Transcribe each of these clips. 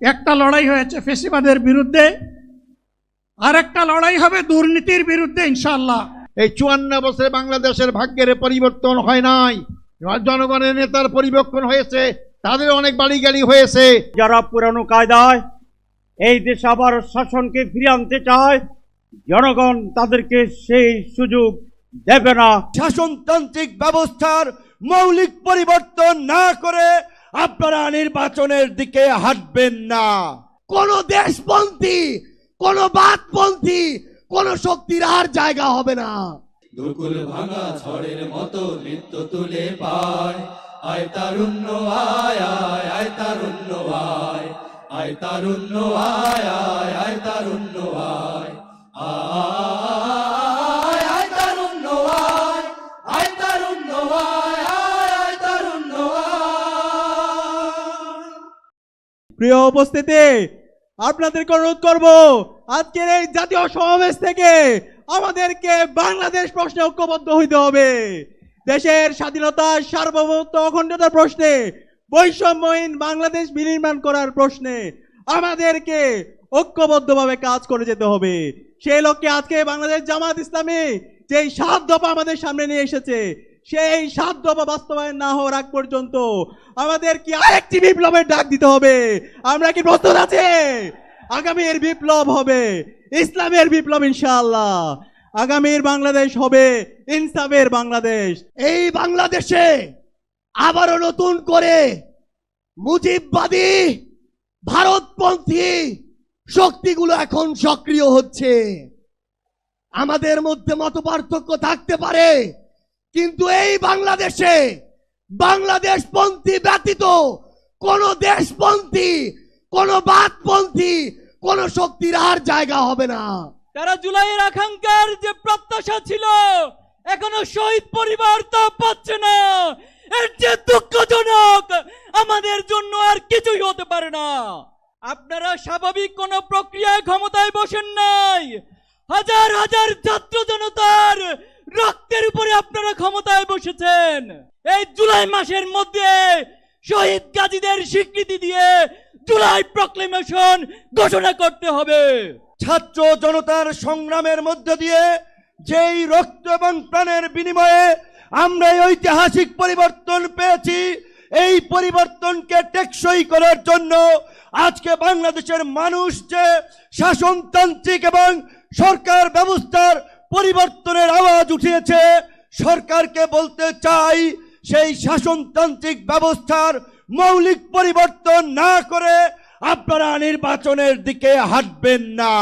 একটা লড়াই হয়েছে ফেসিবাদের বিরুদ্ধে, আর একটা লড়াই হবে দুর্নীতির বিরুদ্ধে ইনশাআল্লাহ। এই 54 বছরে বাংলাদেশের ভাগ্যের পরিবর্তন হয় নাই, জনগণের নেতার পরিবর্তন হয়েছে, তাদের অনেক বাড়ি গাড়ি হয়েছে। যারা পুরানো কায়দায় এই দেশে আবার শাসনকে ফিরিয়ে আনতে চায়, জনগণ তাদেরকে সেই সুযোগ দেবে না। শাসনতান্ত্রিক ব্যবস্থার মৌলিক পরিবর্তন না করে আপনারা নির্বাচনের দিকে হাঁটবেন না। কোন দেশপন্থী, কোন বাদপন্থী, কোন শক্তির আর জায়গা হবে না। দুকুল ভাঙা ঝড়ের মতো নৃত্য তুলে পায়, আয় তারুণ্য আয় আয় আয় তারুণ্য আয়, আয় তারুণ্য আয় আয় আয় তারুণ্য আয়, আয় আয় তারুণ্য আয়, আয় তারুণ্য আয় আয় আয় তারুণ্য আয়। প্রিয় উপস্থিতি, আপনাদেরকে অনুরোধ করব আজকের এই জাতীয় সমাবেশ থেকে আমাদেরকে বাংলাদেশ প্রশ্নে ঐক্যবদ্ধ হইতে হবে। দেশের স্বাধীনতা, সার্বভৌমত্ব, অখণ্ডতার প্রশ্নে, বৈষম্যহীন বাংলাদেশ বিনির্মাণ করার প্রশ্নে আমাদেরকে ঐক্যবদ্ধভাবে কাজ করে যেতে হবে। সেই লক্ষ্যে আজকে বাংলাদেশ জামাত ইসলামী যেই 7 দফা আমাদের সামনে নিয়ে এসেছে, সেই 7 দফা বাস্তবায়ন না হওয়ার আগ পর্যন্ত আমাদের কি আরেকটি বিপ্লবের ডাক দিতে হবে। আমরা কি প্রস্তুত আছি? আগামীর বিপ্লব হবে ইসলামের বিপ্লব ইনশাআল্লাহ। আগামীর বাংলাদেশ হবে ইনসাফের বাংলাদেশ। এই বাংলাদেশে আবারও নতুন করে মুজিববাদী ভারতপন্থী শক্তিগুলো এখন সক্রিয় হচ্ছে। আমাদের মধ্যে মতপার্থক্য থাকতে পারে, কিন্তু এই বাংলাদেশে বাংলাদেশপন্থী ব্যতীত কোন দেশপন্থী, কোন বাদপন্থী, কোন শক্তির আর জায়গা হবে না। তারা জুলাইয়ের আকাঙ্ক্ষার যে প্রত্যাশা ছিল, এখনো শহীদ পরিবার তা পাচ্ছে না। এর যে দুঃখজনক, আমাদের জন্য আর কিছুই হতে পারে না। আপনারা স্বাভাবিক কোন প্রক্রিয়ায় ক্ষমতায় বসেন নাই, হাজার হাজার ছাত্র জনতার রক্তের উপরে আপনারা ক্ষমতায় বসেছেন। এই জুলাই মাসের মধ্যে শহীদ গাজীদের স্বীকৃতি দিয়ে জুলাই প্রক্লেমেশন ঘোষণা করতে হবে। ছাত্র জনতার সংগ্রামের মধ্য দিয়ে যেই রক্ত এবং প্রাণের বিনিময়ে আমরা এই ঐতিহাসিক পরিবর্তন পেয়েছি, এই পরিবর্তনকে টেকসই করার জন্য আজকে বাংলাদেশের মানুষ যে শাসনতান্ত্রিক এবং সরকার ব্যবস্থার পরিবর্তনের আওয়াজ উঠিয়েছে, সরকারকে বলতে চাই সেই শাসনতান্ত্রিক ব্যবস্থার মৌলিক পরিবর্তন না করে আপনারা নির্বাচনের দিকে হাঁটবেন না।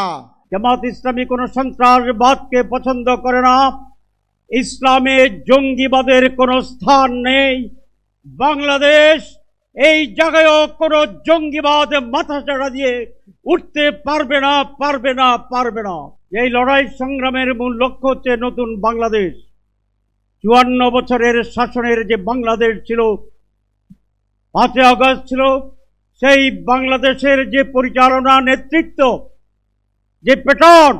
জামাত ইসলামী কোন সন্ত্রাসবাদকে পছন্দ করে না। ইসলামে জঙ্গিবাদের কোনো স্থান নেই। বাংলাদেশ এই জায়গায়ও কোনো জঙ্গিবাদ মাথাচাড়া দিয়ে উঠতে পারবে না, পারবে না, পারবে না। এই লড়াই সংগ্রামের মূল লক্ষ্য হচ্ছে নতুন বাংলাদেশ। 54 বছরের শাসনের যে বাংলাদেশ ছিল, 5 আগস্ট ছিল, সেই বাংলাদেশের যে পরিচালনা নেতৃত্ব, যে প্যাটার্ন,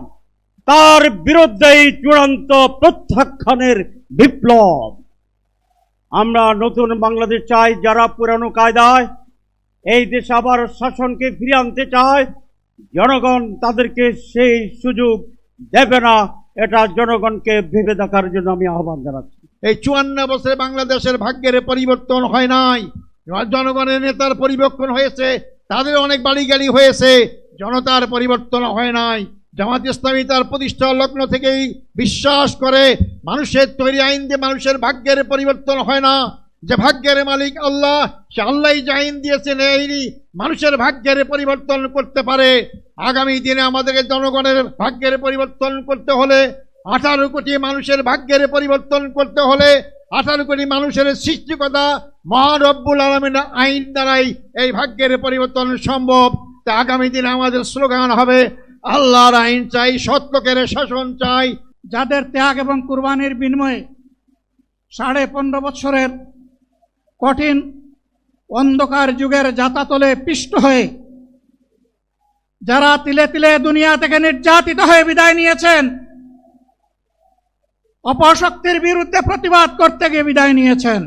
তার বিরুদ্ধেই চূড়ান্ত প্রত্যাখ্যানের বিপ্লব। আমরা নতুন বাংলাদেশ চাই। যারা পুরানো কায়দায় এই দেশে আবার শাসনকে ফিরিয়ে আনতে চায়, জনগণ তাদেরকে সেই সুযোগ দেবে না। এটা জনগণকে ভেবে দেখার জন্য আমি আহ্বান জানাচ্ছি। এই 54 বছরে বাংলাদেশের ভাগ্যের পরিবর্তন হয় নাই, জনগণের নেতার পরিবর্তন হয়েছে, তাদের অনেক বাড়ি গাড়ি হয়েছে, জনতার পরিবর্তন হয় নাই। জামাত ইসলামী তার প্রতিষ্ঠা লগ্ন থেকেই বিশ্বাস করে মানুষের তৈরি আইন দিয়ে মানুষের ভাগ্যের পরিবর্তন হয় না। যে ভাগ্যের মালিক আল্লাহ, সে আল্লাহই যে আইন দিয়েছেন, এই মানুষের ভাগ্যের পরিবর্তন করতে পারে। আগামী দিনে আমাদেরকে জনগণের ভাগ্যের পরিবর্তন করতে হলে, 18 কোটি মানুষের ভাগ্যের পরিবর্তন করতে হলে 18 কোটি মানুষের সৃষ্টিকর্তা মহান রব্বুল আলামিনের আইন দ্বারাই এই ভাগ্যের পরিবর্তন সম্ভব। তা আগামী দিনে আমাদের স্লোগান হবে, আল্লাহর আইন চাই, সৎ লোকের শাসন চাই। যাদের ত্যাগ এবং কুরবানির বিনিময়ে 15.5 বছরের কঠিন অন্ধকার যুগের যাতাতলে পিষ্ট হয়ে যারা তিলে তিলে দুনিয়া থেকে নির্যাতিত হয়ে বিদায় নিয়েছেন, অপশক্তির বিরুদ্ধে প্রতিবাদ করতে গিয়ে বিদায় নিয়েছেন,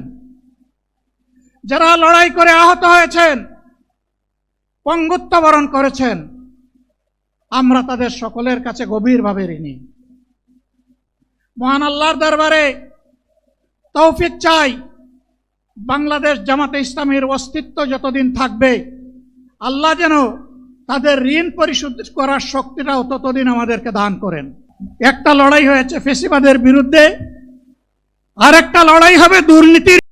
যারা লড়াই করে আহত হয়েছেন, পঙ্গুত্ব বরণ করেছেন, আমরা তাদের সকলের কাছে গভীরভাবে ঋণী। মহান আল্লাহর দরবারে তৌফিক চাই, বাংলাদেশ জামাতে ইসলামীর অস্তিত্ব যতদিন থাকবে আল্লাহ যেন তাদের ঋণ পরিশোধ করার শক্তিটাও ততদিন আমাদেরকে দান করেন। একটা লড়াই হয়েছে ফ্যাসিবাদের বিরুদ্ধে, আর একটা লড়াই হবে দুর্নীতির